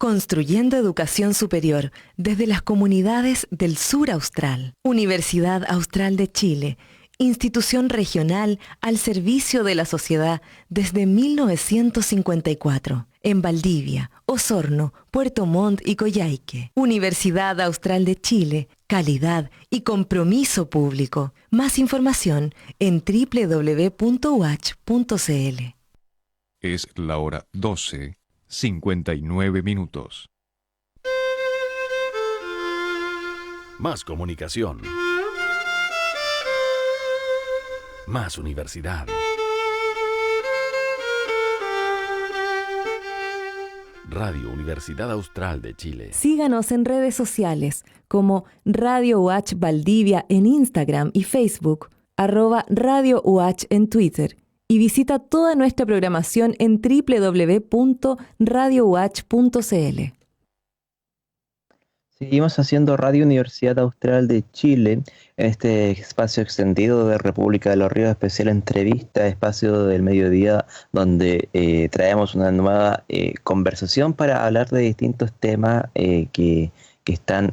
Construyendo educación superior desde las comunidades del sur austral. Universidad Austral de Chile, institución regional al servicio de la sociedad desde 1954. En Valdivia, Osorno, Puerto Montt y Coyhaique. Universidad Austral de Chile, calidad y compromiso público. Más información en www.uach.cl. Es la hora 12:59. Más comunicación. Más universidad. Radio Universidad Austral de Chile. Síganos en redes sociales como Radio UH Valdivia en Instagram y Facebook, @Radio UH en Twitter, y visita toda nuestra programación en www.radiouach.cl. Seguimos haciendo Radio Universidad Austral de Chile, en este espacio extendido de República de los Ríos, especial entrevista, espacio del mediodía, donde traemos una nueva conversación para hablar de distintos temas que están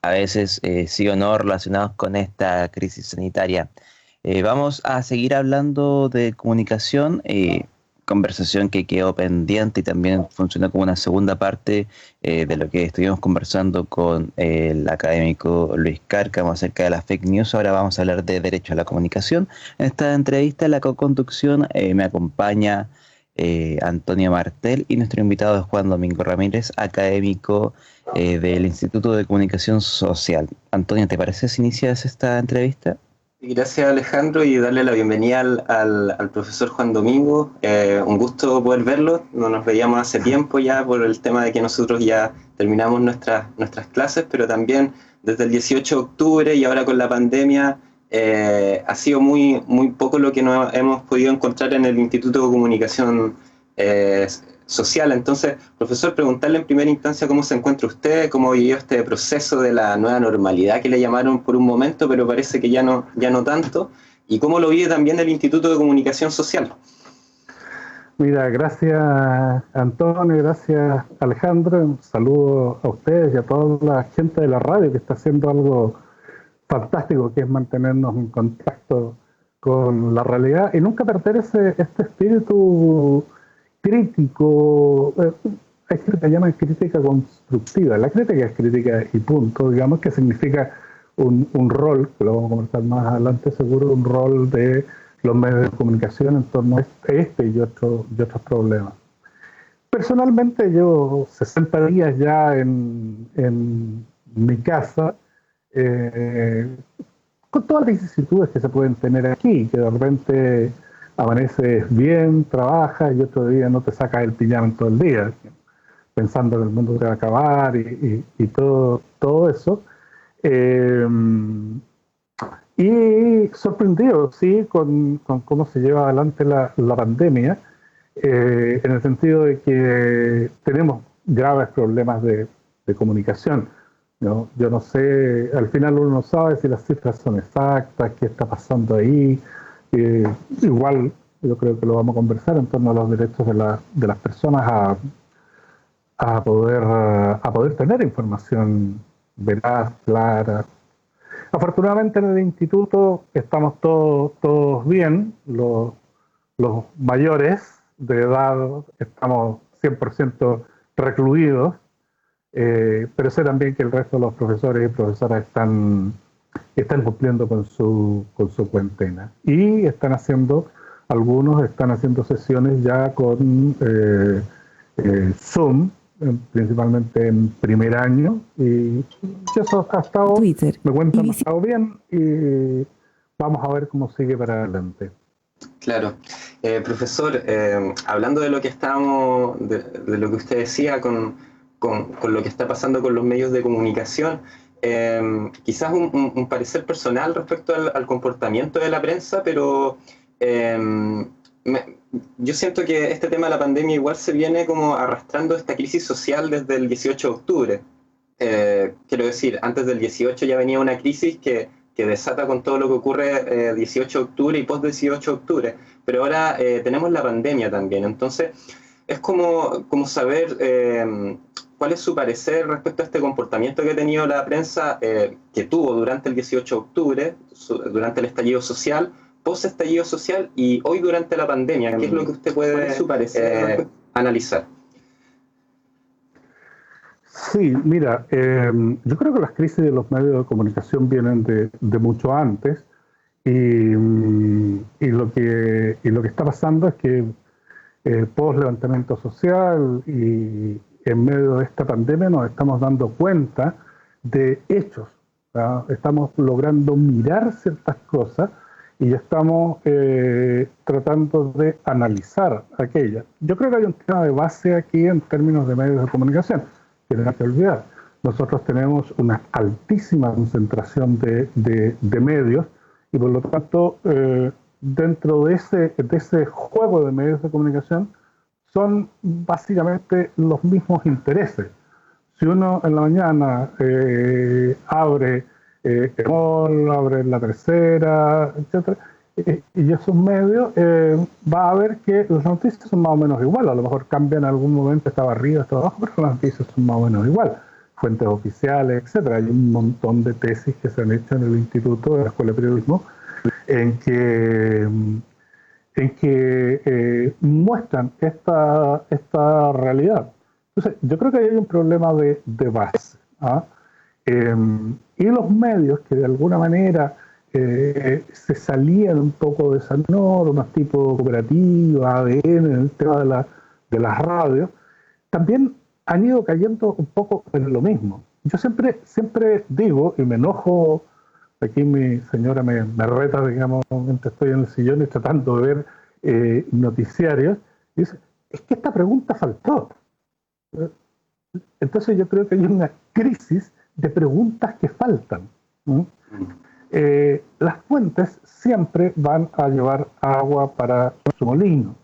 a veces sí o no relacionados con esta crisis sanitaria. Vamos a seguir hablando de comunicación, conversación que quedó pendiente y también funciona como una segunda parte de lo que estuvimos conversando con el académico Luis Cárcamo acerca de las fake news. Ahora vamos a hablar de derecho a la comunicación. En esta entrevista, la co-conducción, me acompaña Antonio Martel y nuestro invitado es Juan Domingo Ramírez, académico del Instituto de Comunicación Social. Antonio, ¿te parece si inicias esta entrevista? Gracias, Alejandro, y darle la bienvenida al profesor Juan Domingo. Un gusto poder verlo. No nos veíamos hace tiempo ya por el tema de que nosotros ya terminamos nuestras clases, pero también desde el 18 de octubre y ahora con la pandemia ha sido muy poco lo que nos hemos podido encontrar en el Instituto de Comunicación Social. Entonces, profesor, preguntarle en primera instancia cómo se encuentra usted, cómo vivió este proceso de la nueva normalidad que le llamaron por un momento, pero parece que ya no tanto, y cómo lo vive también el Instituto de Comunicación Social. Mira, gracias Antonio, gracias Alejandro, un saludo a ustedes y a toda la gente de la radio que está haciendo algo fantástico, que es mantenernos en contacto con la realidad y nunca perder este espíritu crítico. Hay gente que llama crítica constructiva. La crítica es crítica y punto, digamos, que significa un rol, que lo vamos a conversar más adelante seguro, un rol de los medios de comunicación en torno a este y otros problemas. Personalmente llevo 60 días ya en mi casa, con todas las vicisitudes que se pueden tener aquí, que de repente amaneces bien, trabajas y otro día no te sacas el pijama en todo el día, pensando que el mundo se va a acabar y todo eso. Y sorprendido, sí, con cómo se lleva adelante la pandemia, en el sentido de que tenemos graves problemas de comunicación. ¿No? Yo no sé, al final uno no sabe si las cifras son exactas, qué está pasando ahí. Igual yo creo que lo vamos a conversar en torno a los derechos de las personas a poder tener información veraz, clara. Afortunadamente en el instituto estamos todos bien, los mayores de edad estamos 100% recluidos, pero sé también que el resto de los profesores y profesoras están cumpliendo con su cuarentena y algunos están haciendo sesiones ya con Zoom, principalmente en primer año, y eso ha estado, Twitter. me cuentan, ha estado bien y vamos a ver cómo sigue para adelante. Claro. Profesor, hablando de lo que de lo que usted decía con lo que está pasando con los medios de comunicación, quizás un parecer personal respecto al comportamiento de la prensa, pero yo siento que este tema de la pandemia igual se viene como arrastrando esta crisis social desde el 18 de octubre. Quiero decir, antes del 18 ya venía una crisis que desata con todo lo que ocurre 18 de octubre y post 18 de octubre, pero ahora tenemos la pandemia también. Entonces, Es como saber cuál es su parecer respecto a este comportamiento que ha tenido la prensa, que tuvo durante el 18 de octubre, durante el estallido social, post-estallido social y hoy durante la pandemia. ¿Qué es lo que usted puede su parecer analizar? Sí, mira, yo creo que las crisis de los medios de comunicación vienen de mucho antes y lo que está pasando es que post levantamiento social y en medio de esta pandemia nos estamos dando cuenta de hechos, ¿verdad? Estamos logrando mirar ciertas cosas y estamos tratando de analizar aquellas. Yo creo que hay un tema de base aquí en términos de medios de comunicación que no hay que olvidar. Nosotros tenemos una altísima concentración de medios y por lo tanto dentro de ese juego de medios de comunicación son básicamente los mismos intereses. Si uno en la mañana abre EMOL, abre La Tercera, etc., y esos medios, va a ver que las noticias son más o menos igual. A lo mejor cambian en algún momento, estaba arriba, estaba abajo, pero las noticias son más o menos igual. Fuentes oficiales, etc. Hay un montón de tesis que se han hecho en el Instituto de la Escuela de Periodismo en que muestran esta realidad. Entonces, yo creo que hay un problema de base, ¿ah? Y los medios que de alguna manera se salían un poco de esas normas, tipo cooperativa, ADN, en el tema de las radios, también han ido cayendo un poco en lo mismo. Yo siempre digo, y me enojo, aquí mi señora me reta, digamos, mientras estoy en el sillón y tratando de ver noticiarios, y dice, es que esta pregunta faltó. Entonces yo creo que hay una crisis de preguntas que faltan. Las fuentes siempre van a llevar agua para su molino.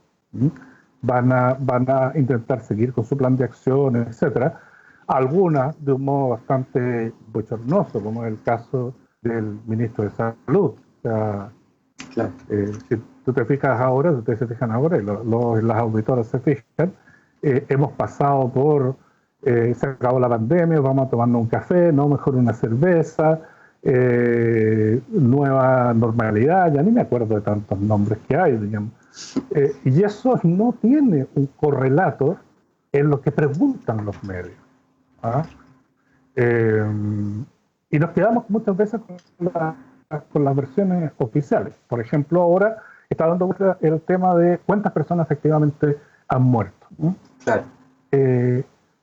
Van a intentar seguir con su plan de acción, etcétera. Algunas de un modo bastante bochornoso, como es el caso del ministro de Salud. O sea, claro. Si tú te fijas ahora, si ustedes se fijan ahora, y las auditoras se fijan, hemos pasado por, se acabó la pandemia, vamos a tomarnos un café, no, mejor una cerveza, nueva normalidad, ya ni me acuerdo de tantos nombres que hay, digamos. Y eso no tiene un correlato en lo que preguntan los medios. ¿Ah? Y nos quedamos muchas veces con las versiones oficiales. Por ejemplo, ahora está dando vuelta el tema de cuántas personas efectivamente han muerto. Claro.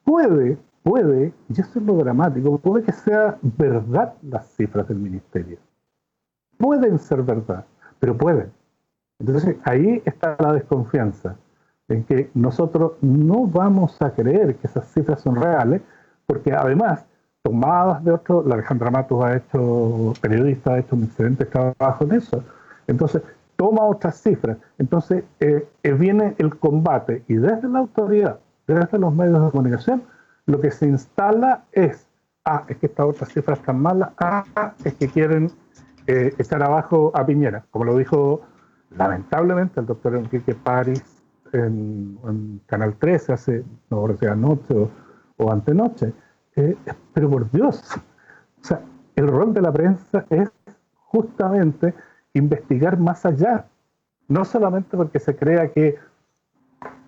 Puede, y eso es lo dramático, puede que sea verdad las cifras del ministerio. Pueden ser verdad, pero pueden. Entonces ahí está la desconfianza, en que nosotros no vamos a creer que esas cifras son reales, porque además, tomadas de otro, la Alejandra Matos periodista, ha hecho un excelente trabajo en eso. Entonces, toma otras cifras. Entonces, viene el combate, y desde la autoridad, desde los medios de comunicación, lo que se instala es, es que estas otras cifras están malas, es que quieren echar abajo a Piñera, como lo dijo lamentablemente el doctor Enrique París en Canal 13 hace, no recuerdo si anoche o antenoche. Pero por Dios, o sea, el rol de la prensa es justamente investigar más allá, no solamente porque se crea que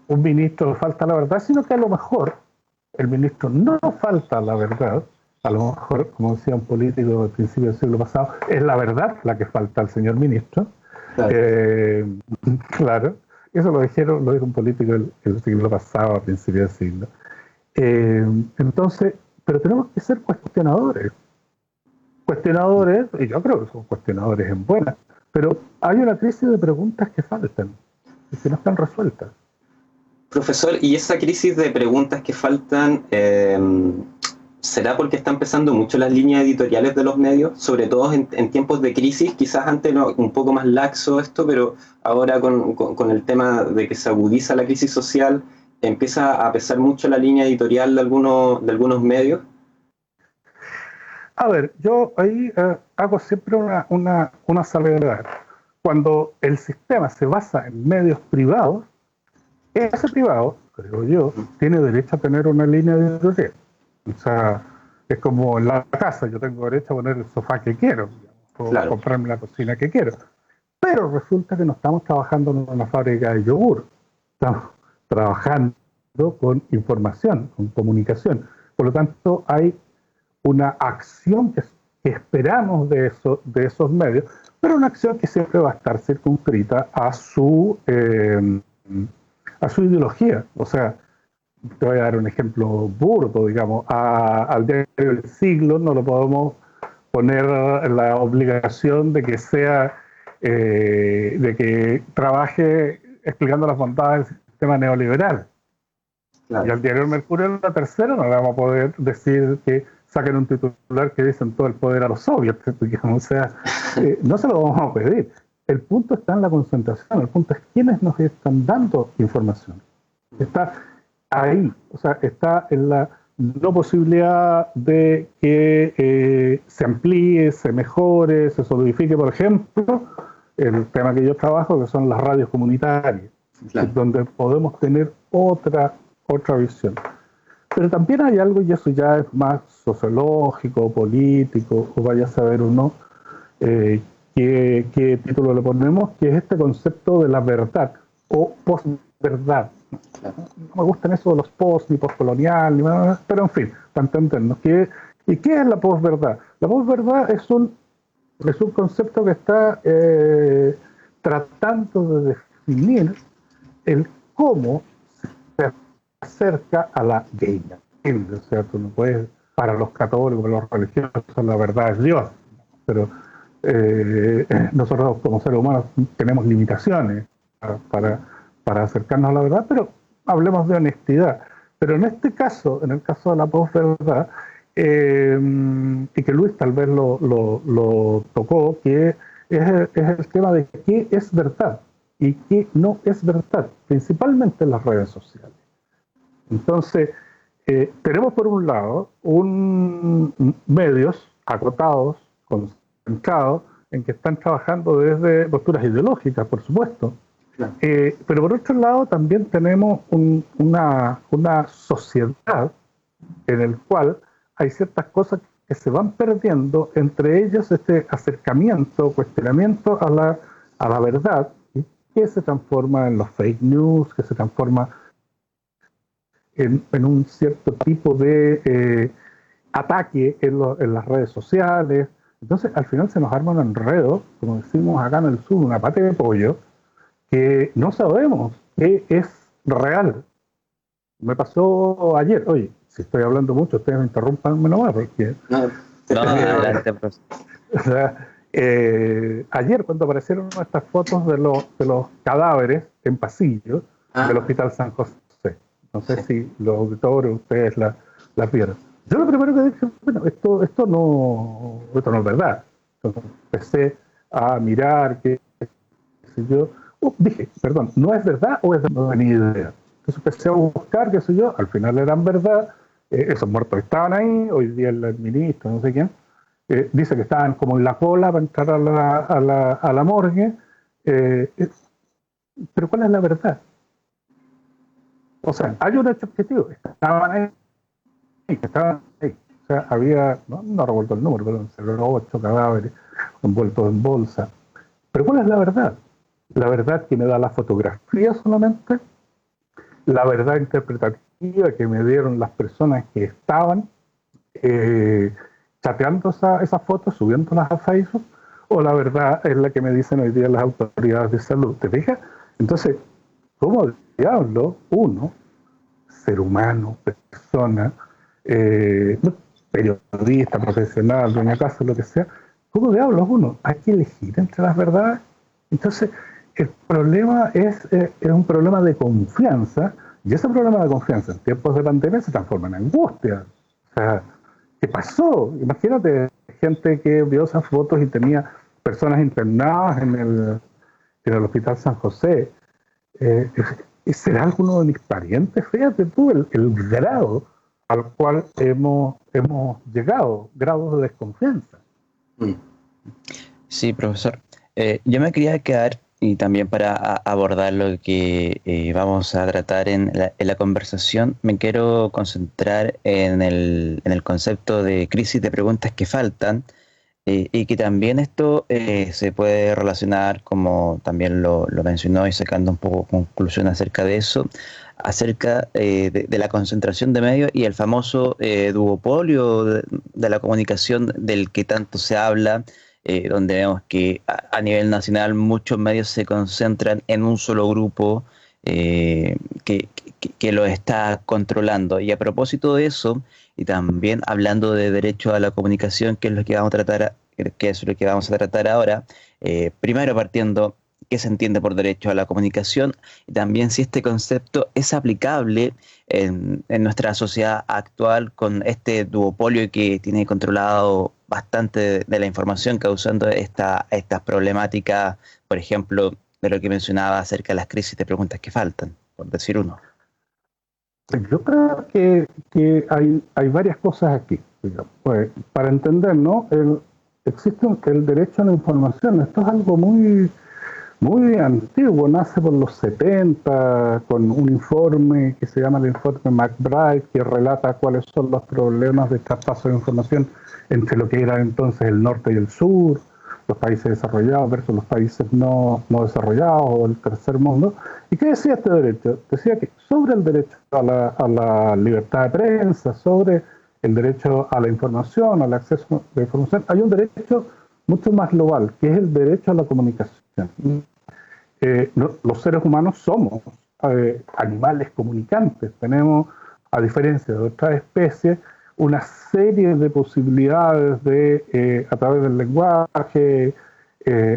un ministro falta la verdad, sino que a lo mejor el ministro no falta la verdad, a lo mejor, como decía un político del principio del siglo pasado, es la verdad la que falta al señor ministro. Claro, claro. Eso lo dijo un político el siglo pasado, a principio del siglo. Entonces, pero tenemos que ser cuestionadores, y yo creo que son cuestionadores en buena, pero hay una crisis de preguntas que faltan y que no están resueltas. Profesor, ¿y esa crisis de preguntas que faltan será porque está empezando mucho las líneas editoriales de los medios, sobre todo en tiempos de crisis? Quizás antes un poco más laxo esto, pero ahora con el tema de que se agudiza la crisis social, empieza a pesar mucho la línea editorial de algunos medios. A ver, yo ahí hago siempre una salvedad. Cuando el sistema se basa en medios privados, ese privado, creo yo, tiene derecho a tener una línea editorial. O sea, es como en la casa, yo tengo derecho a poner el sofá que quiero, o Claro. comprarme la cocina que quiero. Pero resulta que no estamos trabajando en una fábrica de yogur, estamos trabajando con información, con comunicación. Por lo tanto, hay una acción que esperamos de esos medios, pero una acción que siempre va a estar circunscrita a su ideología. O sea, te voy a dar un ejemplo burdo, digamos, al diario El Siglo no lo podemos poner la obligación de que sea, de que trabaje explicando las bondades del sistema neoliberal. Claro. Y al diario El Mercurio, la tercera, no le vamos a poder decir que saquen un titular que dicen todo el poder a los soviets, digamos. O sea, no se lo vamos a pedir. El punto está en la concentración, el punto es quiénes nos están dando información. Está ahí, o sea, está en la no posibilidad de que se amplíe, se mejore, se solidifique, por ejemplo, el tema que yo trabajo, que son las radios comunitarias, Claro. donde podemos tener otra visión. Pero también hay algo, y eso ya es más sociológico, político, o vaya a saber uno qué título le ponemos, que es este concepto de la verdad o posverdad. Claro. No me gustan eso de los post, ni postcolonial, ni nada, pero en fin, para entendernos. ¿Y qué es la posverdad? La posverdad es un concepto que está tratando de definir el cómo se acerca a la deidad. O sea, tú no puedes, para los católicos, para los religiosos, la verdad es Dios, pero nosotros como seres humanos tenemos limitaciones para acercarnos a la verdad, pero hablemos de honestidad. Pero en este caso, en el caso de la posverdad, y que Luis tal vez lo tocó, que es el tema de qué es verdad y qué no es verdad, principalmente en las redes sociales. Entonces, tenemos por un lado medios acotados, concentrados, en que están trabajando desde posturas ideológicas, por supuesto. Claro. Pero por otro lado también tenemos una sociedad en el cual hay ciertas cosas que se van perdiendo, entre ellas este acercamiento, cuestionamiento a la verdad, que se transforma en los fake news, que se transforma en un cierto tipo de ataque en las redes sociales. Entonces al final se nos arma un enredo, como decimos acá en el sur, una pata de pollo, que no sabemos qué es real. Me pasó ayer, oye, si estoy hablando mucho, ustedes me interrumpan nomás, porque... No, adelante, profesor. O sea, ayer cuando aparecieron estas fotos de los cadáveres en pasillo del Hospital San José, no sé si los auditores, ustedes las vieron. Yo lo primero que dije, bueno, esto no es verdad. Entonces empecé a mirar, qué sé yo. Dije, perdón, ¿no es verdad o es verdad? No tenía idea. Entonces empecé a buscar, qué sé yo, al final eran verdad. Esos muertos estaban ahí, hoy día el ministro, no sé quién, dice que estaban como en la cola para entrar a la morgue. Pero ¿cuál es la verdad? O sea, hay un hecho objetivo, estaban ahí. O sea, había, no recuerdo el número, pero 8 cadáveres envueltos en bolsa. Pero ¿cuál es la verdad? La verdad que me da la fotografía solamente, la verdad interpretativa que me dieron las personas que estaban chateando esas fotos, subiéndolas a Facebook, o la verdad es la que me dicen hoy día las autoridades de salud. ¿Te fijas? Entonces, ¿cómo diablo uno, ser humano, persona, periodista, profesional, dueña de casa, lo que sea, ¿cómo diablos uno? Hay que elegir entre las verdades. Entonces, el problema es un problema de confianza, y ese problema de confianza en tiempos de pandemia se transforma en angustia. O sea, ¿qué pasó? Imagínate gente que vio esas fotos y tenía personas internadas en el Hospital San José. ¿Será alguno de mis parientes? Fíjate tú el grado al cual hemos llegado, grados de desconfianza. Sí, profesor. Yo me quería quedar Y también para abordar lo que vamos a tratar en la conversación, me quiero concentrar en el concepto de crisis de preguntas que faltan, y que también esto se puede relacionar, como también lo mencionó y sacando un poco conclusión acerca de eso, acerca de la concentración de medios y el famoso duopolio de la comunicación del que tanto se habla, donde vemos que a nivel nacional muchos medios se concentran en un solo grupo que lo está controlando. Y a propósito de eso, y también hablando de derecho a la comunicación, que es lo que vamos a tratar, que es lo que vamos a tratar ahora, primero partiendo qué se entiende por derecho a la comunicación y también si este concepto es aplicable en nuestra sociedad actual con este duopolio que tiene controlado bastante de la información, causando estas problemáticas, por ejemplo, de lo que mencionaba acerca de las crisis de preguntas que faltan, por decir uno. Yo creo que hay varias cosas aquí. Digamos. Pues, para entender, ¿no? Existe el derecho a la información. Esto es algo muy antiguo, nace por los 70 con un informe que se llama el informe McBride, que relata cuáles son los problemas de traspaso de información entre lo que era entonces el norte y el sur, los países desarrollados versus los países no desarrollados o el tercer mundo. ¿Y qué decía este derecho? Decía que sobre el derecho a la libertad de prensa, sobre el derecho a la información, al acceso a la información, hay un derecho mucho más global, que es el derecho a la comunicación. Los seres humanos somos animales comunicantes. Tenemos, a diferencia de otras especies, una serie de posibilidades a través del lenguaje,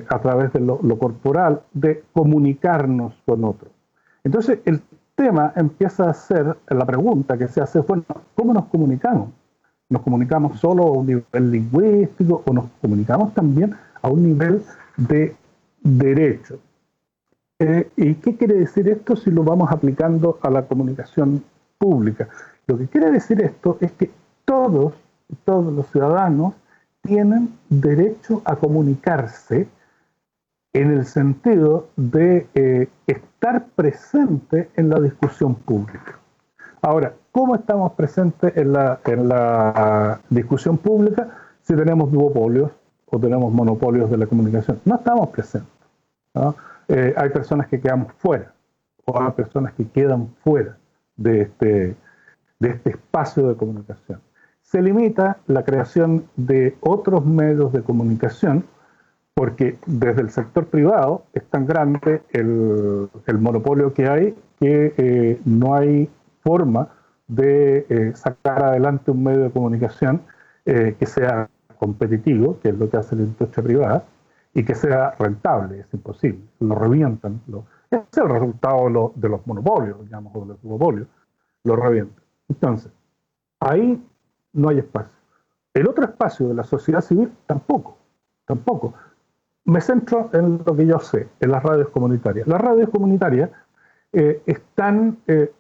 a través de lo corporal, de comunicarnos con otros. Entonces, el tema empieza a ser, la pregunta que se hace es, bueno, ¿cómo nos comunicamos? ¿Nos comunicamos solo a un nivel lingüístico o nos comunicamos también a un nivel de derecho? ¿Y qué quiere decir esto si lo vamos aplicando a la comunicación pública? Lo que quiere decir esto es que todos los ciudadanos tienen derecho a comunicarse en el sentido de estar presente en la discusión pública. Ahora, ¿cómo estamos presentes en la discusión pública si tenemos duopolios o tenemos monopolios de la comunicación? No estamos presentes, ¿no? Hay personas que quedamos fuera, o hay personas que quedan fuera de este espacio de comunicación. Se limita la creación de otros medios de comunicación porque desde el sector privado es tan grande el monopolio que hay que no hay forma de sacar adelante un medio de comunicación que sea competitivo, que es lo que hace la industria privada, y que sea rentable. Es imposible, lo revientan. Ese es el resultado de los monopolios, digamos, o de los duopolios, lo revientan. Entonces, ahí no hay espacio. El otro espacio de la sociedad civil tampoco. Me centro en lo que yo sé, en las radios comunitarias. Las radios comunitarias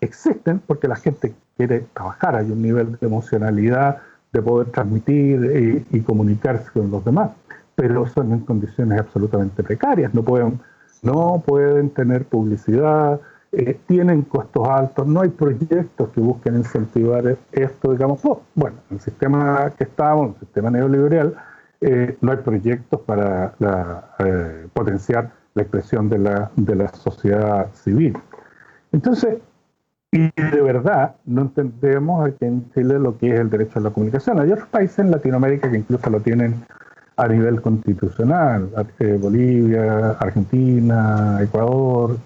existen porque la gente quiere trabajar, hay un nivel de emocionalidad de poder transmitir y comunicarse con los demás, pero son en condiciones absolutamente precarias, no pueden tener publicidad, tienen costos altos, no hay proyectos que busquen incentivar esto, digamos. Bueno, en el sistema que estamos, en el sistema neoliberal, no hay proyectos para potenciar la expresión de la sociedad civil. Entonces, y de verdad no entendemos aquí en Chile lo que es el derecho a la comunicación. Hay otros países en Latinoamérica que incluso lo tienen a nivel constitucional, Bolivia, Argentina, Ecuador,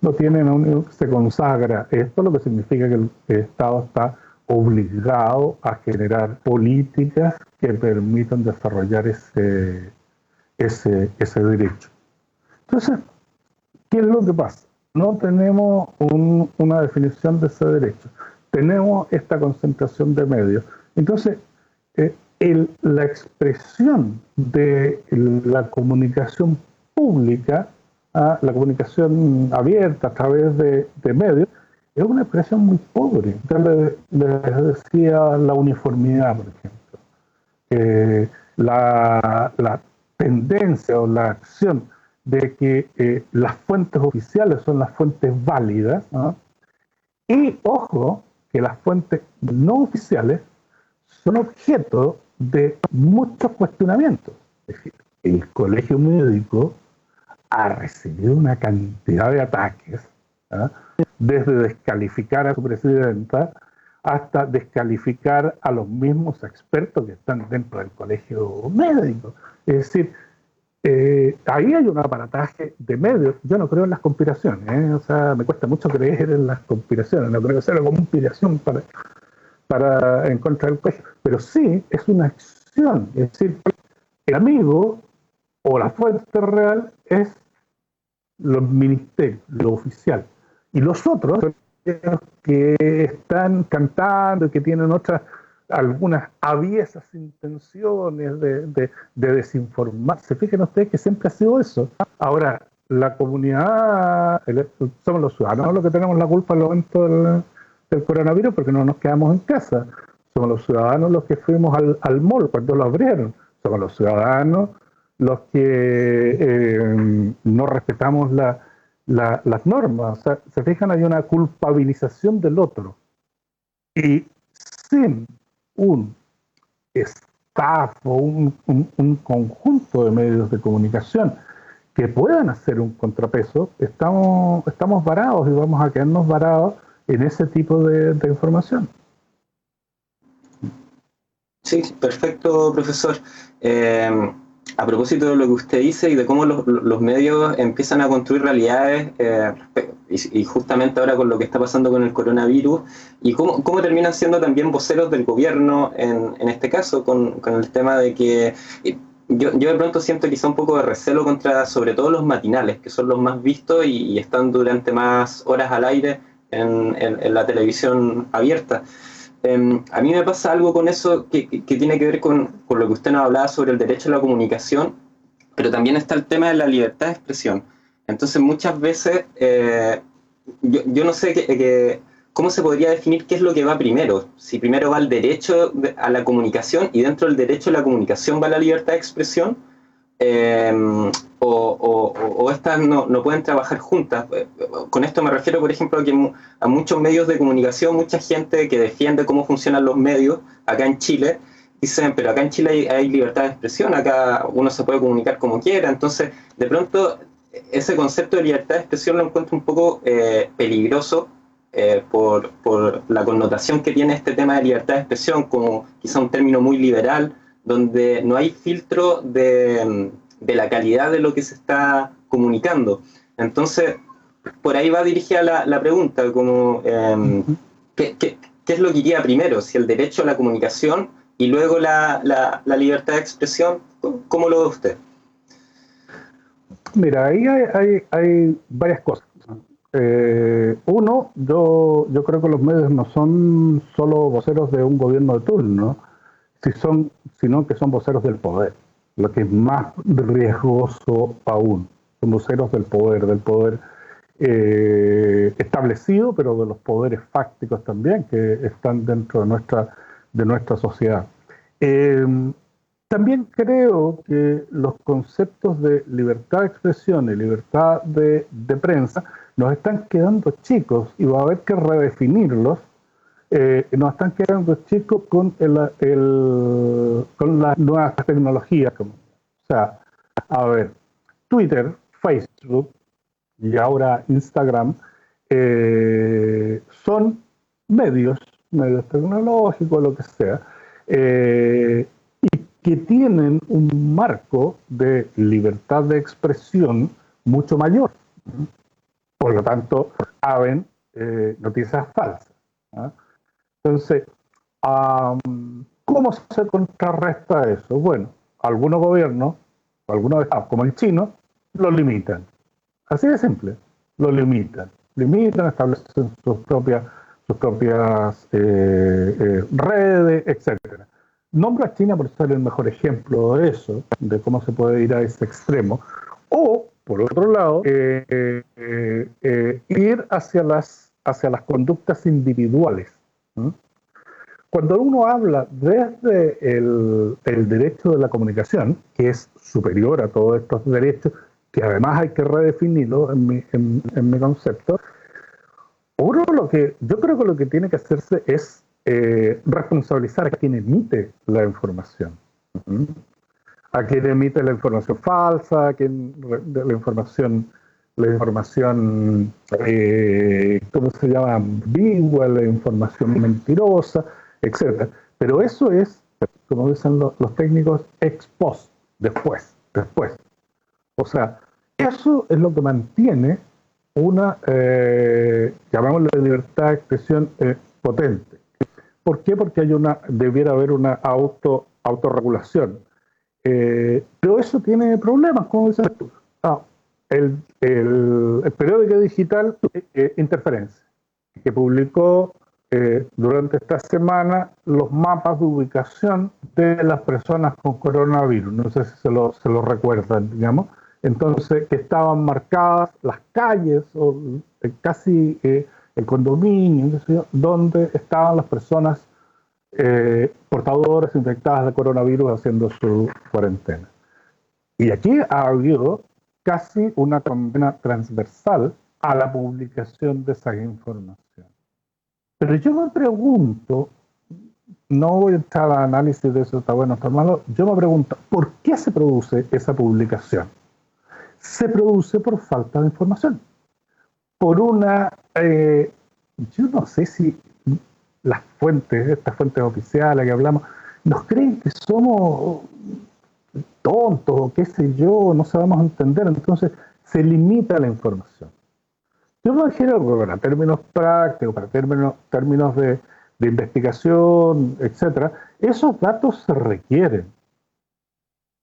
lo tienen, se consagra esto, lo que significa que el Estado está obligado a generar políticas que permitan desarrollar ese derecho. Entonces, ¿qué es lo que pasa? No tenemos una definición de ese derecho. Tenemos esta concentración de medios. Entonces, la expresión de la comunicación pública, la comunicación abierta a través de medios, es una expresión muy pobre. Ya les decía la uniformidad, por ejemplo. La tendencia o la acción de que las fuentes oficiales son las fuentes válidas, ¿no? Y ojo, que las fuentes no oficiales son objeto de muchos cuestionamientos. Es decir, el colegio médico ha recibido una cantidad de ataques, ¿ah? Desde descalificar a su presidenta hasta descalificar a los mismos expertos que están dentro del colegio médico. Es decir, ahí hay un aparataje de medios. Yo no creo en las conspiraciones, o sea, me cuesta mucho creer en las conspiraciones, no creo que sea una conspiración para en contra del colegio, pero sí es una acción, es decir, el amigo o la fuente real es los ministerios, lo oficial, y los otros que están cantando y que tienen algunas aviesas intenciones de desinformarse. Fíjense ustedes que siempre ha sido eso. Ahora, la comunidad, somos los ciudadanos los que tenemos la culpa en el momento del coronavirus porque no nos quedamos en casa. Somos los ciudadanos los que fuimos al mall cuando lo abrieron. Somos los ciudadanos los que no respetamos las normas. O sea, se fijan, hay una culpabilización del otro. Y sin un staff o un conjunto de medios de comunicación que puedan hacer un contrapeso, estamos varados y vamos a quedarnos varados en ese tipo de información. Sí, perfecto, profesor. A propósito de lo que usted dice y de cómo los medios empiezan a construir realidades, y justamente ahora con lo que está pasando con el coronavirus, y cómo terminan siendo también voceros del gobierno en este caso, con el tema de que yo de pronto siento quizá un poco de recelo contra sobre todo los matinales, que son los más vistos y están durante más horas al aire en la televisión abierta. A mí me pasa algo con eso que tiene que ver con lo que usted nos hablaba sobre el derecho a la comunicación, pero también está el tema de la libertad de expresión. Entonces muchas veces yo no sé cómo se podría definir qué es lo que va primero. Si primero va el derecho a la comunicación y dentro del derecho a la comunicación va la libertad de expresión, o estas no pueden trabajar juntas. Con esto me refiero, por ejemplo, a que a muchos medios de comunicación, mucha gente que defiende cómo funcionan los medios acá en Chile, dicen, pero acá en Chile hay libertad de expresión, acá uno se puede comunicar como quiera. Entonces, de pronto, ese concepto de libertad de expresión lo encuentro un poco peligroso por la connotación que tiene este tema de libertad de expresión, como quizá un término muy liberal, donde no hay filtro de la calidad de lo que se está comunicando. Entonces, por ahí va dirigida la pregunta, como ¿qué es lo que iría primero? Si el derecho a la comunicación y luego la libertad de expresión, ¿cómo lo ve usted? Mira, ahí hay varias cosas. Uno, yo creo que los medios no son solo voceros de un gobierno de turno, sino que son voceros del poder, lo que es más riesgoso aún. Son voceros del poder establecido, pero de los poderes fácticos también que están dentro de nuestra sociedad. También creo que los conceptos de libertad de expresión y libertad de prensa nos están quedando chicos y va a haber que redefinirlos. Nos están quedando chicos con las nuevas tecnologías. O sea, a ver, Twitter, Facebook y ahora Instagram son medios tecnológicos, lo que sea, y que tienen un marco de libertad de expresión mucho mayor. Por lo tanto, saben noticias falsas. ¿Ah? Entonces, ¿cómo se contrarresta eso? Bueno, algunos gobiernos, algunos estados, como el chino, lo limitan. Así de simple, lo limitan, establecen sus propias redes, etcétera. Nombro a China por ser el mejor ejemplo de eso, de cómo se puede ir a ese extremo. O, por otro lado, ir hacia las conductas individuales. Cuando uno habla desde el derecho de la comunicación, que es superior a todos estos derechos, que además hay que redefinirlo en mi concepto. Uno, yo creo que lo que tiene que hacerse es responsabilizar a quien emite la información. A quien emite la información falsa, a quien la información ¿cómo se llama? Ambigua, la información mentirosa, etc. Pero eso es, como dicen los técnicos, ex post, después. O sea, eso es lo que mantiene una, llamémosle libertad de expresión potente. ¿Por qué? Porque debiera haber una autorregulación. Pero eso tiene problemas, como dices tú. El periódico digital Interferencia, que publicó durante esta semana los mapas de ubicación de las personas con coronavirus. No sé si se lo recuerdan, digamos. Entonces, que estaban marcadas las calles o casi el condominio, donde estaban las personas portadoras infectadas de coronavirus haciendo su cuarentena. Y aquí ha habido casi una condena transversal a la publicación de esa información. Pero yo me pregunto, no voy a entrar al análisis de eso, está bueno, está malo, yo me pregunto, ¿por qué se produce esa publicación? Se produce por falta de información. Por yo no sé si las fuentes, estas fuentes oficiales que hablamos, nos creen que somos tontos o qué sé yo, no sabemos entender, entonces se limita la información. Yo me imagino que para términos prácticos, para términos de investigación, etcétera, esos datos se requieren.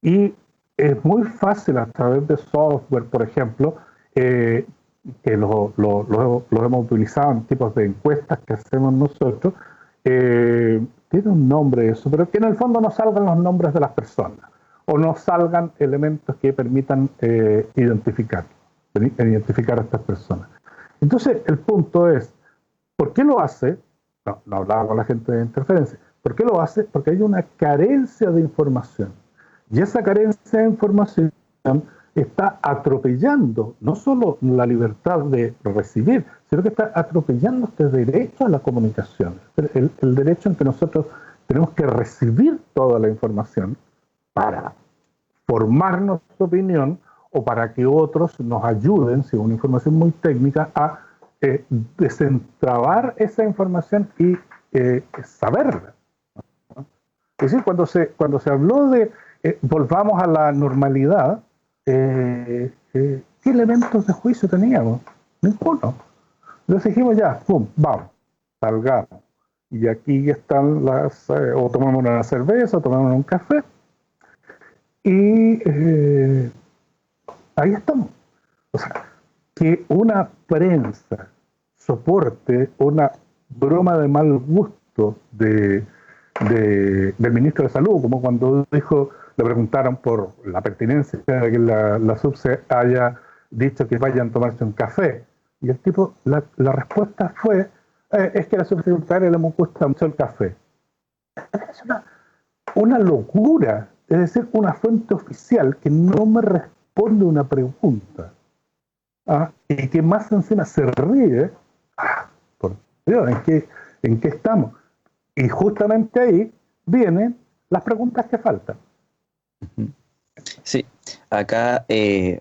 Y es muy fácil a través de software, por ejemplo, que lo hemos utilizado en tipos de encuestas que hacemos nosotros, tiene un nombre eso, pero que en el fondo no salgan los nombres de las personas o no salgan elementos que permitan identificar a estas personas. Entonces, el punto es, ¿por qué lo hace? No hablaba con la gente de Interferencia. ¿Por qué lo hace? Porque hay una carencia de información. Y esa carencia de información está atropellando no solo la libertad de recibir, sino que está atropellando este derecho a la comunicación. El derecho en que nosotros tenemos que recibir toda la información para formar nuestra opinión o para que otros nos ayuden, si es una información muy técnica, a desentrabar esa información y saberla. Es decir, cuando se habló de volvamos a la normalidad, ¿qué elementos de juicio teníamos? Ninguno. Entonces dijimos ya, pum, vamos, salgamos. Y aquí están o tomamos una cerveza, o tomamos un café, y ahí estamos. O sea, que una prensa soporte una broma de mal gusto del ministro de Salud, como cuando le preguntaron por la pertinencia de que la SUBSE haya dicho que vayan a tomarse un café. Y el tipo, la respuesta fue, es que a la subsecretaria le gusta mucho el café. Es una locura. Es decir, una fuente oficial que no me responde una pregunta. Y que más encima se ríe. Por Dios, ¿en qué estamos? Y justamente ahí vienen las preguntas que faltan. Sí, acá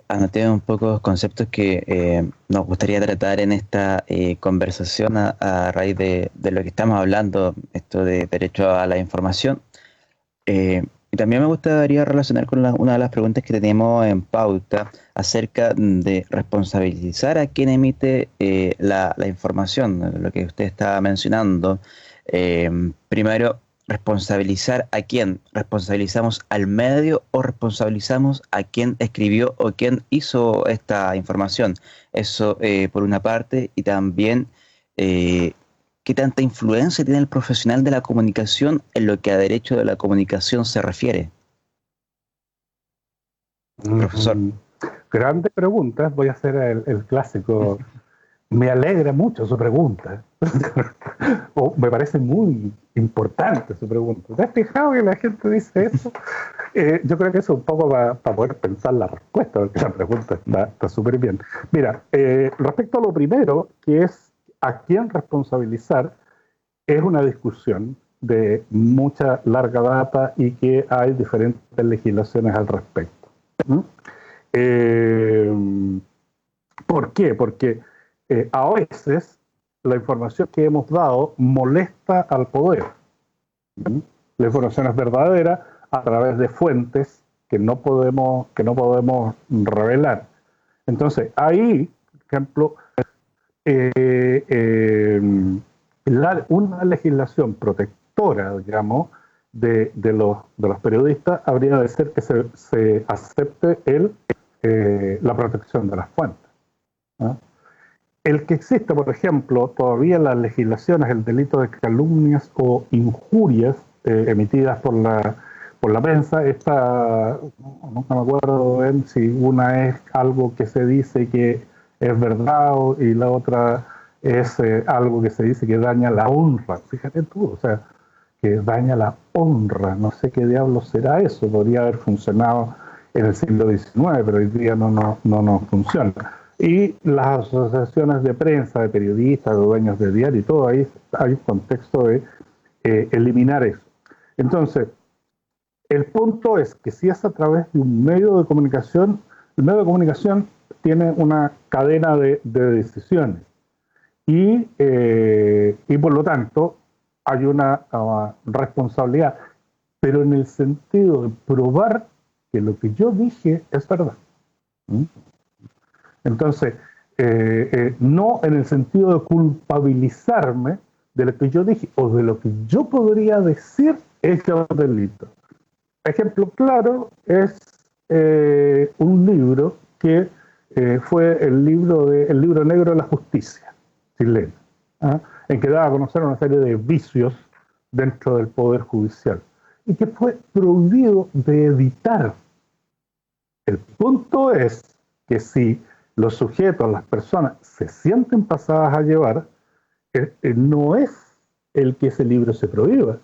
anoté un poco los conceptos que nos gustaría tratar en esta conversación a raíz de lo que estamos hablando, esto de derecho a la información. Y también me gustaría relacionar con una de las preguntas que teníamos en pauta acerca de responsabilizar a quien emite la información, lo que usted estaba mencionando. Primero, responsabilizar a quién. ¿Responsabilizamos al medio o responsabilizamos a quien escribió o quien hizo esta información? Eso por una parte, y también ¿qué tanta influencia tiene el profesional de la comunicación en lo que a derecho de la comunicación se refiere? Profesor. Grandes preguntas. Voy a hacer el clásico. Me alegra mucho su pregunta. O me parece muy importante su pregunta. ¿Te has fijado que la gente dice eso? Yo creo que eso es un poco para poder pensar la respuesta, porque la pregunta está súper bien. Mira, respecto a lo primero, que es a quién responsabilizar, es una discusión de mucha larga data y que hay diferentes legislaciones al respecto. ¿Por qué? Porque a veces la información que hemos dado molesta al poder. La información es verdadera a través de fuentes que no podemos revelar. Entonces, ahí, por ejemplo, una legislación protectora, digamos, de los periodistas habría de ser que se acepte la protección de las fuentes, ¿no? El que existe, por ejemplo, todavía en las legislaciones, el delito de calumnias o injurias emitidas por la prensa, nunca me acuerdo bien si una es algo que se dice que es verdad y la otra es algo que se dice que daña la honra. Fíjate tú, o sea, que daña la honra. No sé qué diablos será eso. Podría haber funcionado en el siglo XIX, pero hoy día no funciona. Y las asociaciones de prensa, de periodistas, de dueños de diario y todo, ahí hay un contexto de eliminar eso. Entonces, el punto es que si es a través de un medio de comunicación, el medio de comunicación tiene una cadena de decisiones y por lo tanto hay una responsabilidad, pero en el sentido de probar que lo que yo dije es verdad. Entonces, no en el sentido de culpabilizarme de lo que yo dije o de lo que yo podría decir es un delito. Ejemplo claro es un libro que fue el libro negro de la justicia chilena, en que daba a conocer una serie de vicios dentro del Poder Judicial y que fue prohibido de editar. El punto es que si los sujetos, las personas, se sienten pasadas a llevar, no es el que ese libro se prohíba,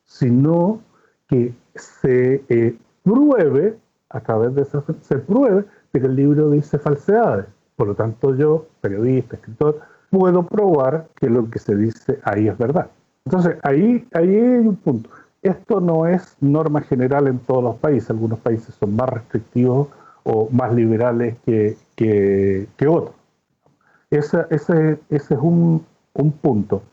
sino que se pruebe, a través de eso, se pruebe de que el libro dice falsedades. Por lo tanto, yo, periodista, escritor, puedo probar que lo que se dice ahí es verdad. Entonces, ahí hay un punto. Esto no es norma general en todos los países. Algunos países son más restrictivos o más liberales que otros. Ese es un punto.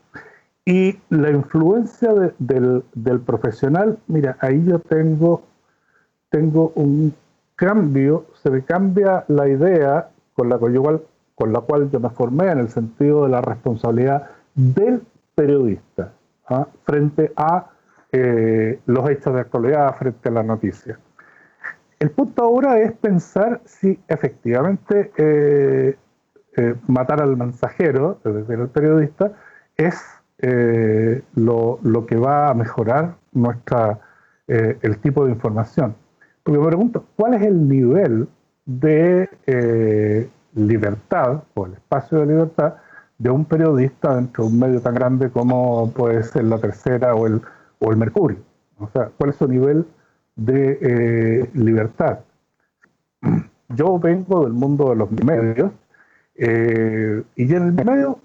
Y la influencia del profesional, mira, ahí yo tengo un cambio, se me cambia la idea con la cual yo me formé en el sentido de la responsabilidad del periodista frente a los hechos de actualidad, frente a la noticia. El punto ahora es pensar si efectivamente matar al mensajero, es decir, el periodista, es lo que va a mejorar el tipo de información. Porque me pregunto, ¿cuál es el nivel de libertad o el espacio de libertad de un periodista dentro de un medio tan grande como puede ser La Tercera o el Mercurio? O sea, ¿cuál es su nivel de libertad? Yo vengo del mundo de los medios y en el medio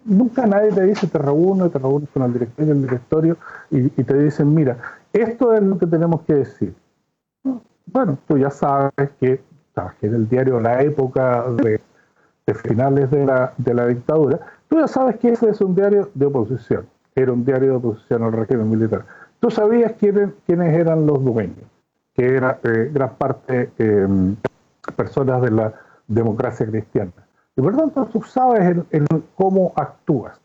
nunca nadie te dice te reúnes con el director y el directorio y te dicen, mira, esto es lo que tenemos que decir. Bueno, tú ya sabes que trabajé en el diario La Época de finales de la dictadura, tú ya sabes que ese es un diario de oposición, era un diario de oposición al régimen militar. Tú sabías quiénes eran los dueños, que era gran parte personas de la democracia cristiana. Y por lo tanto tú sabes en cómo actúas.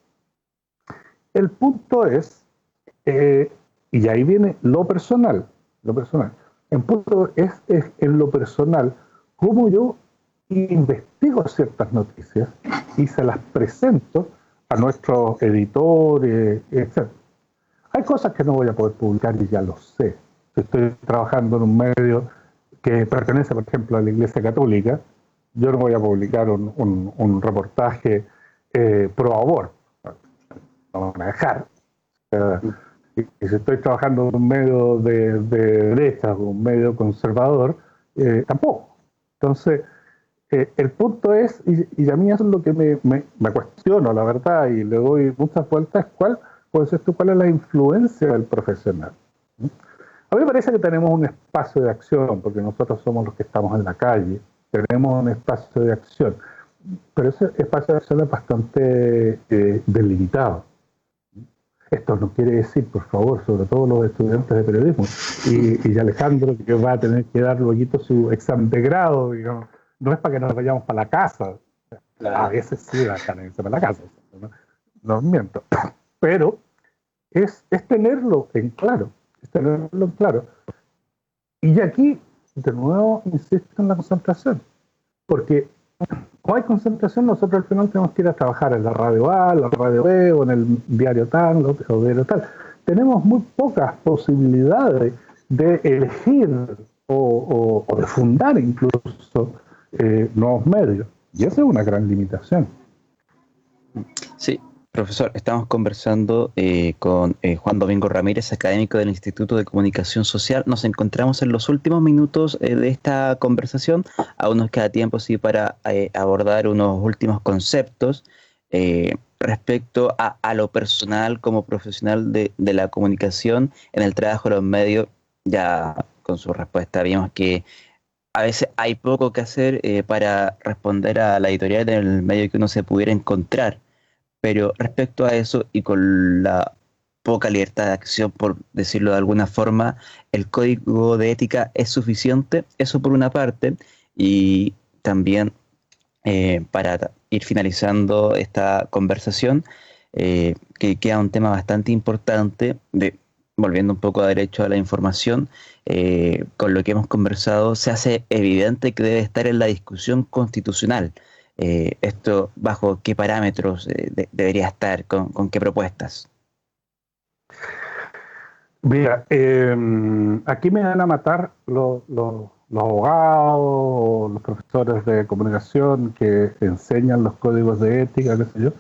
El punto es, y ahí viene lo personal. El punto es en lo personal, cómo yo investigo ciertas noticias y se las presento a nuestros editores, etc. Hay cosas que no voy a poder publicar y ya lo sé. Si estoy trabajando en un medio que pertenece, por ejemplo, a la Iglesia Católica, yo no voy a publicar un reportaje pro aborto. No van a dejar. y si estoy trabajando en un medio de derecha o un medio conservador, tampoco. Entonces, el punto es, y a mí eso es lo que me cuestiono, la verdad, y le doy muchas vueltas, ¿cuál es la influencia del profesional? A mí me parece que tenemos un espacio de acción, porque nosotros somos los que estamos en la calle, tenemos un espacio de acción, pero ese espacio de acción es bastante delimitado. Esto no quiere decir, por favor, sobre todo los estudiantes de periodismo, y Alejandro, que va a tener que dar luego su examen de grado, digamos, no es para que nos vayamos para la casa. A veces sí van a irse para la casa, no miento. Pero es tenerlo en claro, Y aquí, de nuevo, insisto en la concentración, porque no hay concentración, nosotros al final tenemos que ir a trabajar en la radio A, la radio B, o en el diario tal, o diario tal. Tenemos muy pocas posibilidades de elegir o de fundar incluso nuevos medios. Y esa es una gran limitación. Sí, profesor, estamos conversando con Juan Domingo Ramírez, académico del Instituto de Comunicación Social. Nos encontramos en los últimos minutos de esta conversación. Aún nos queda tiempo, sí, para abordar unos últimos conceptos respecto a lo personal como profesional de la comunicación en el trabajo de los medios. Ya con su respuesta vimos que a veces hay poco que hacer para responder a la editorial del medio que uno se pudiera encontrar. Pero respecto a eso, y con la poca libertad de acción, por decirlo de alguna forma, el código de ética es suficiente. Eso por una parte. Y también, para ir finalizando esta conversación, que queda un tema bastante importante, volviendo un poco a derecho a la información, con lo que hemos conversado, se hace evidente que debe estar en la discusión constitucional. Esto, ¿bajo qué parámetros debería estar? ¿Con qué propuestas? Mira, aquí me van a matar los abogados, los profesores de comunicación que enseñan los códigos de ética, qué sé yo.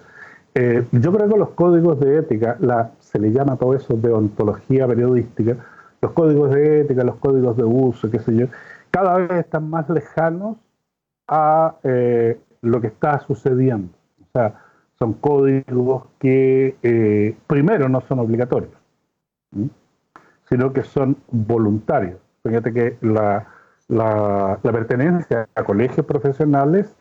Yo creo que los códigos de ética, se le llama todo eso deontología periodística, los códigos de ética, los códigos de uso, qué sé yo, cada vez están más lejanos a lo que está sucediendo. O sea, son códigos que primero no son obligatorios, sino que son voluntarios. Fíjate que la pertenencia a colegios profesionales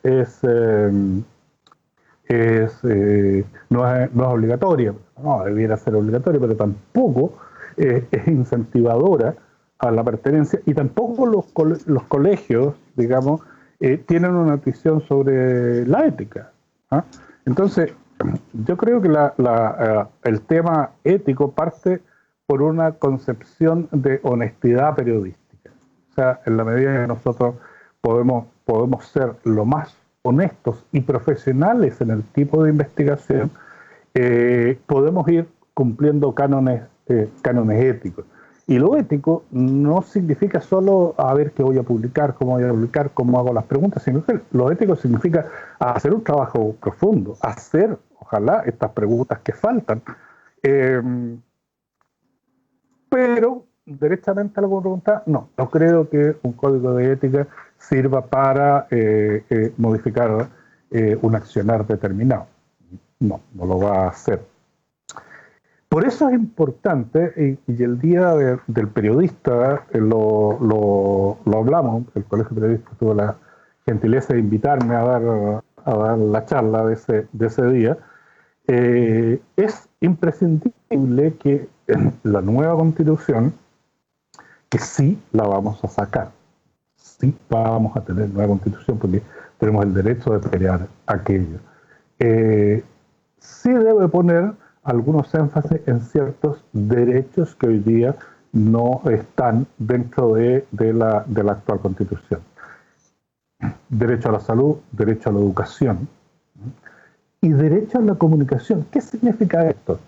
no es obligatoria. No, debiera ser obligatoria, pero tampoco es incentivadora a la pertenencia, y tampoco los colegios, digamos, tienen una visión sobre la ética. Entonces, yo creo que el tema ético parte por una concepción de honestidad periodística. O sea, en la medida que nosotros podemos ser lo más honestos y profesionales en el tipo de investigación, podemos ir cumpliendo cánones éticos. Y lo ético no significa solo a ver qué voy a publicar, cómo hago las preguntas, sino que lo ético significa hacer un trabajo profundo, hacer, ojalá, estas preguntas que faltan. Pero, derechamente a la pregunta, no creo que un código de ética sirva para modificar un accionar determinado. No lo va a hacer. Por eso es importante, y el día del periodista lo hablamos, el Colegio de Periodistas tuvo la gentileza de invitarme a dar la charla de ese día. Es imprescindible que la nueva Constitución, que sí la vamos a sacar, sí vamos a tener nueva Constitución porque tenemos el derecho de pelear aquello, sí debe poner algunos énfasis en ciertos derechos que hoy día no están dentro de la actual Constitución. Derecho a la salud, derecho a la educación y derecho a la comunicación. ¿Qué significa esto?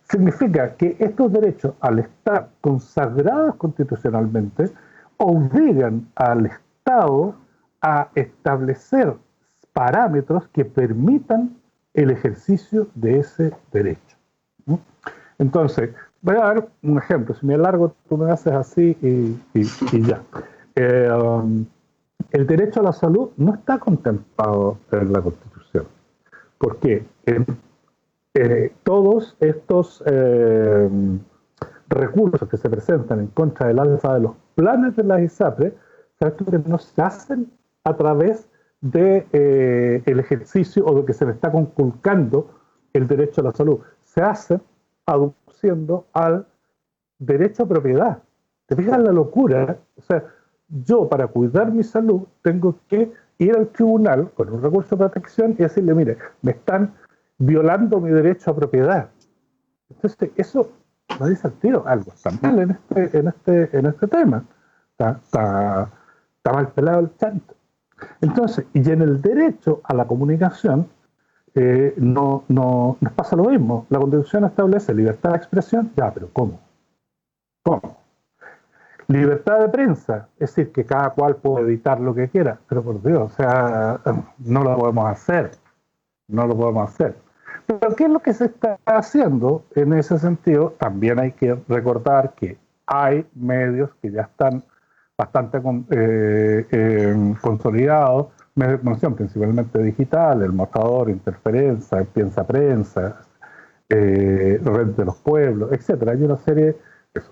Significa que estos derechos, al estar consagrados constitucionalmente, obligan al Estado a establecer parámetros que permitan el ejercicio de ese derecho. Entonces, Voy a dar un ejemplo. Si me alargo, tú me haces así y ya. El derecho a la salud no está contemplado en la Constitución. ¿Por qué? Todos estos recursos que se presentan en contra del alza de los planes de las ISAPRE, ¿sabes tú que no se hacen a través de el ejercicio o de que se le está conculcando el derecho a la salud? Se hacen aduciendo al derecho a propiedad. ¿Te fijas la locura? O sea, yo para cuidar mi salud tengo que ir al tribunal con un recurso de protección y decirle, mire, me están violando mi derecho a propiedad. Entonces, eso no dice al tiro, algo está mal en este tema. Está mal pelado el chanto. Entonces, y en el derecho a la comunicación no nos pasa lo mismo. La Constitución establece libertad de expresión, ya, pero ¿cómo? ¿Cómo? Libertad de prensa, es decir, que cada cual puede editar lo que quiera, pero por Dios, o sea, no lo podemos hacer. No lo podemos hacer. Pero ¿qué es lo que se está haciendo en ese sentido? También hay que recordar que hay medios que ya están bastante consolidados, medios de información, principalmente digital, El Mostrador, Interferencia, Piensa Prensa, Red de los Pueblos, etcétera. Hay una serie,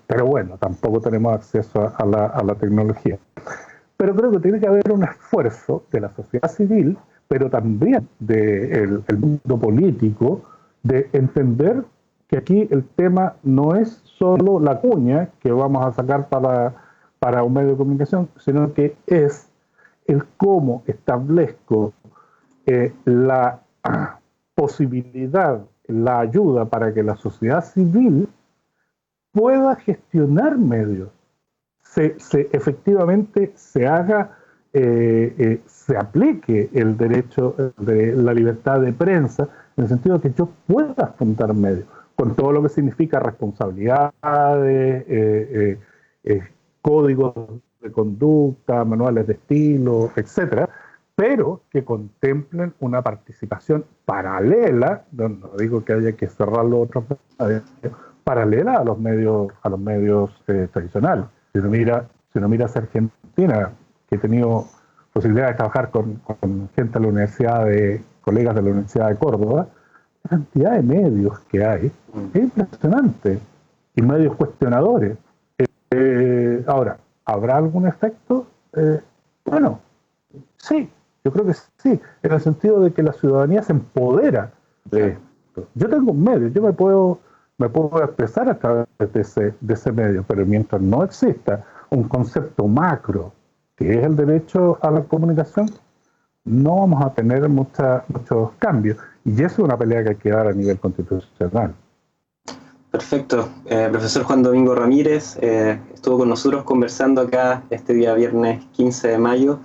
pero bueno, tampoco tenemos acceso a la tecnología. Pero creo que tiene que haber un esfuerzo de la sociedad civil, pero también del mundo político, de entender que aquí el tema no es solo la cuña que vamos a sacar para un medio de comunicación, sino que es el cómo establezco la posibilidad, la ayuda para que la sociedad civil pueda gestionar medios, efectivamente se haga, se aplique el derecho de la libertad de prensa, en el sentido de que yo pueda fundar medios, con todo lo que significa responsabilidades, códigos de conducta, manuales de estilo, etcétera, pero que contemplen una participación paralela, no digo que haya que cerrar los otros medios, paralela a los medios tradicionales. Si uno mira hacia Argentina, que he tenido posibilidad de trabajar con gente de la universidad, colegas de la Universidad de Córdoba, la cantidad de medios que hay es impresionante, y medios cuestionadores. Ahora, ¿habrá algún efecto? Bueno, sí, yo creo que sí, en el sentido de que la ciudadanía se empodera de esto. Yo tengo un medio, yo me puedo expresar a través de ese medio, pero mientras no exista un concepto macro, que es el derecho a la comunicación, no vamos a tener muchos cambios. Y eso es una pelea que hay que dar a nivel constitucional. Perfecto. Profesor Juan Domingo Ramírez estuvo con nosotros conversando acá este día viernes 15 de mayo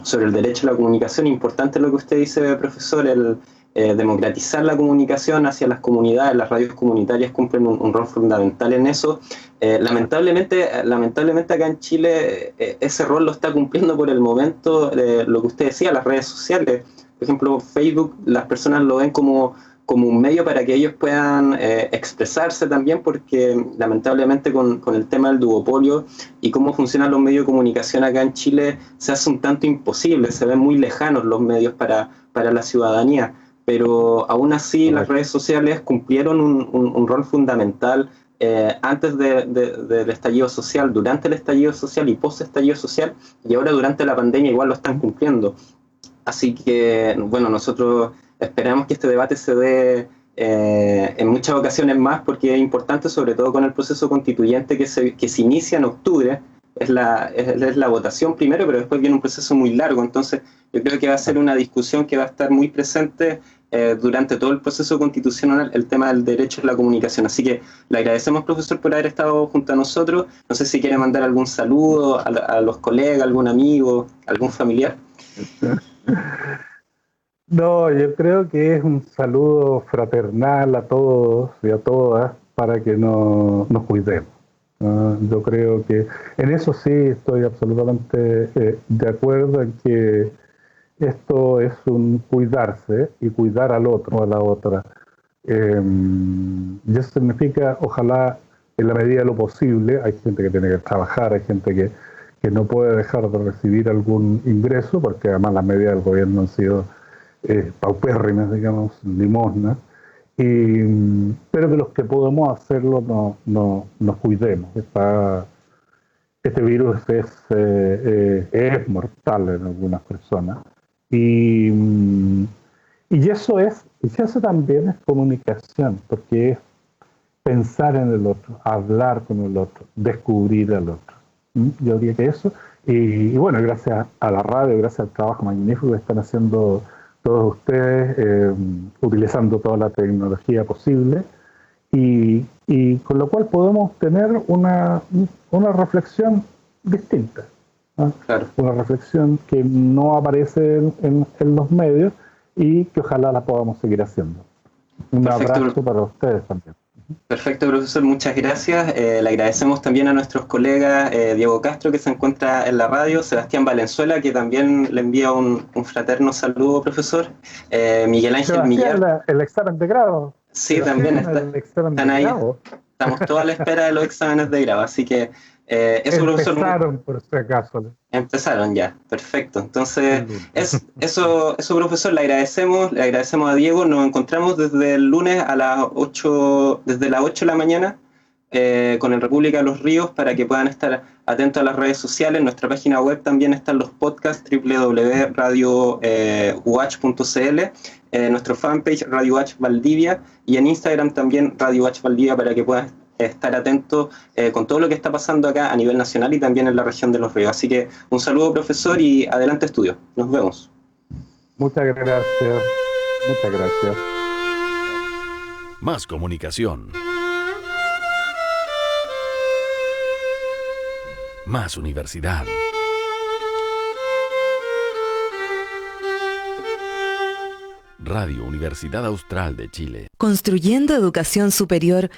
sobre el derecho a la comunicación. Importante lo que usted dice, profesor, el democratizar la comunicación hacia las comunidades. Las radios comunitarias cumplen un rol fundamental en eso. Lamentablemente acá en Chile ese rol lo está cumpliendo por el momento lo que usted decía, las redes sociales. Por ejemplo, Facebook, las personas lo ven como un medio para que ellos puedan expresarse también, porque lamentablemente con el tema del duopolio y cómo funcionan los medios de comunicación acá en Chile se hace un tanto imposible, se ven muy lejanos los medios para la ciudadanía, pero aún así las redes sociales cumplieron un rol fundamental antes del estallido social, durante el estallido social y post estallido social, y ahora durante la pandemia igual lo están cumpliendo. Así que, bueno, nosotros esperamos que este debate se dé en muchas ocasiones más, porque es importante, sobre todo con el proceso constituyente que se inicia en octubre. Es la votación primero, pero después viene un proceso muy largo. Entonces, yo creo que va a ser una discusión que va a estar muy presente durante todo el proceso constitucional, el tema del derecho a la comunicación. Así que le agradecemos, profesor, por haber estado junto a nosotros. No sé si quiere mandar algún saludo a los colegas, algún amigo, algún familiar. No, yo creo que es un saludo fraternal a todos y a todas para que nos cuidemos. Yo creo que en eso sí estoy absolutamente de acuerdo en que esto es un cuidarse y cuidar al otro, a la otra. Y eso significa, ojalá, en la medida de lo posible, hay gente que tiene que trabajar, hay gente que no puede dejar de recibir algún ingreso, porque además las medidas del gobierno han sido paupérrimas, digamos, limosna, pero que los que podemos hacerlo nos cuidemos. Este virus es mortal en algunas personas. Y eso también es comunicación, porque es pensar en el otro, hablar con el otro, descubrir al otro. Yo diría que eso, y bueno, gracias a la radio, gracias al trabajo magnífico que están haciendo todos ustedes, utilizando toda la tecnología posible, y con lo cual podemos tener una reflexión distinta, ¿no? Claro. Una reflexión que no aparece en los medios y que ojalá la podamos seguir haciendo. Un Perfecto. abrazo para ustedes también. Perfecto, profesor, muchas gracias. Le agradecemos también a nuestros colegas Diego Castro, que se encuentra en la radio, Sebastián Valenzuela, que también le envía un fraterno saludo, profesor, Miguel Ángel Sebastián, Millar. el examen de grado. Sí, Sebastián, también el examen están de ahí. grado. Estamos todos a la espera de los exámenes de grado, así que eso, profesor. Empezaron, por si acaso. Empezaron ya, perfecto. Entonces, eso, profesor, le agradecemos a Diego. Nos encontramos desde el lunes a las 8, desde las 8 de la mañana con el República de los Ríos, para que puedan estar atentos a las redes sociales. En nuestra página web también están los podcasts, www.radiouach.cl, nuestro fanpage Radio Uach Valdivia, y en Instagram también Radio Uach Valdivia, para que puedan estar atentos con todo lo que está pasando acá a nivel nacional y también en la región de Los Ríos. Así que un saludo, profesor, y adelante estudio. Nos vemos. Muchas gracias. Muchas gracias. Más comunicación. Más universidad. Radio Universidad Austral de Chile. Construyendo educación superior